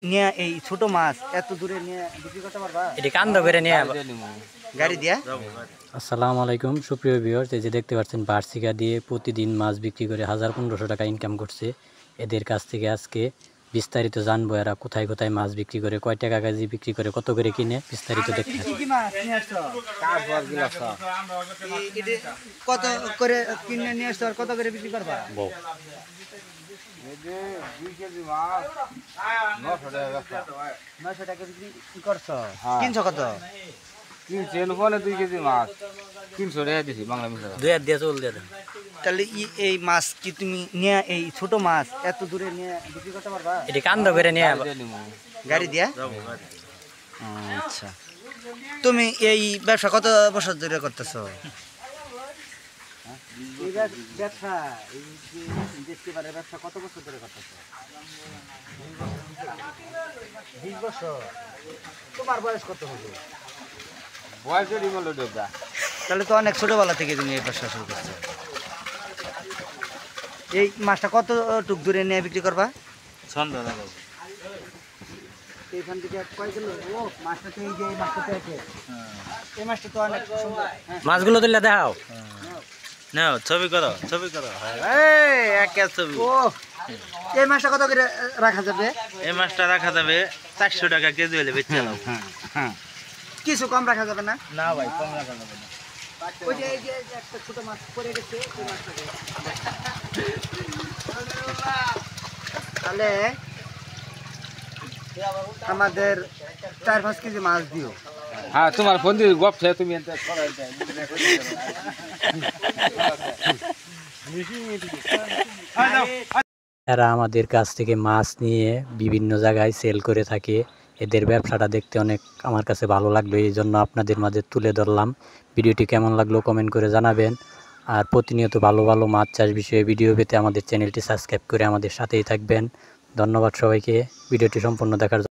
নিয়ে এই ছোট মাছ এত দূরে নিয়ে বিক্রি করতে পারবা? এটি কান্দ করে নিয়ে গাড়ি দিয়া। আসসালামু আলাইকুম সুপ্রিয় ভিউয়ার্স, এই যে দেখতে পাচ্ছেন বার্ষিকা দিয়ে প্রতিদিন মাছ বিক্রি করে 1000-1500 টাকা ইনকাম করছে। এদের কাছ থেকে আজকে বিস্তারিত জানবো, এরা কোথায় কোথায় মাছ বিক্রি করে, কয় টাকা কেজি বিক্রি করে, কত করে কিনে, বিস্তারিত দেখতে। কি মাছ নিয়ে আসছো? কত করে কিনে নিয়ে আসছো আর কত করে বিক্রি করবা? 900 টাকা বিক্রি করছো। কিনছো কত? 2 কেজি মাছ 300 টাকা দিছি বাংলা মিশা। 2 দিয়ে চল দিয়ে দেন। তাহলে এই মাছ কি তুমি নিয়ে এই ছোট মাছ এত দূরে নিয়ে বিক্রি করতে পারবা? এটি কান্দ করে নিয়ে গাড়ি দিয়া। আচ্ছা, তুমি এই ব্যবসা কত বছর ধরে করতেছো? এই ব্যবসা এই যে দেখতে পারে ব্যবসা কত বছর ধরে করতেছো? 20 বছর। তোমার বয়স কত হবে? বয়সের ইমল ডোবা। তাহলে তো অনেক ছোটবেলা থেকে তুমি এই ব্যবসা শুরু করছো। এই মাছটা কত টুক দূরে নিয়ে বিক্রি করবা? সন্ধ্যা না এইখান থেকে কয় কিলো? ও মাছটা তো এই যে এই মাছটা তো আছে। এই মাছটা তো অনেক সুন্দর। মাছগুলো তুললে দেখাও। নাও ছবি করো এই একা ছবি। ও এই মাছটা কত করে রাখা যাবে? এই মাছটা রাখা যাবে 400 টাকা কেজি হলে বেচে নাও। হ্যাঁ, কিছু কম রাখা যাবে না? না ভাই কম রাখা যাবে না। ওই যে এই যে একটা ছোট মাছ পড়ে গেছে ওই মাছটাকে। তাহলে আমাদের 4-5 কেজি মাছ দিও। হ্যাঁ তোমার ফোন দিয়ে গপ ছে তুমি এত করাই দেয়। এরা আমাদের কাছ থেকে মাছ নিয়ে বিভিন্ন জায়গায় সেল করে থাকে। এদের ব্যবসাটা দেখতে অনেক আমার কাছে ভালো লাগলো, এই জন্য আপনাদের মাঝে তুলে ধরলাম। ভিডিওটি কেমন লাগলো কমেন্ট করে জানাবেন। আর প্রতিনিয়ত ভালো ভালো মাছ চাষ বিষয়ে ভিডিও পেতে আমাদের চ্যানেলটি সাবস্ক্রাইব করে আমাদের সাথেই থাকবেন। ধন্যবাদ সবাইকে ভিডিওটি সম্পূর্ণ দেখার জন্য।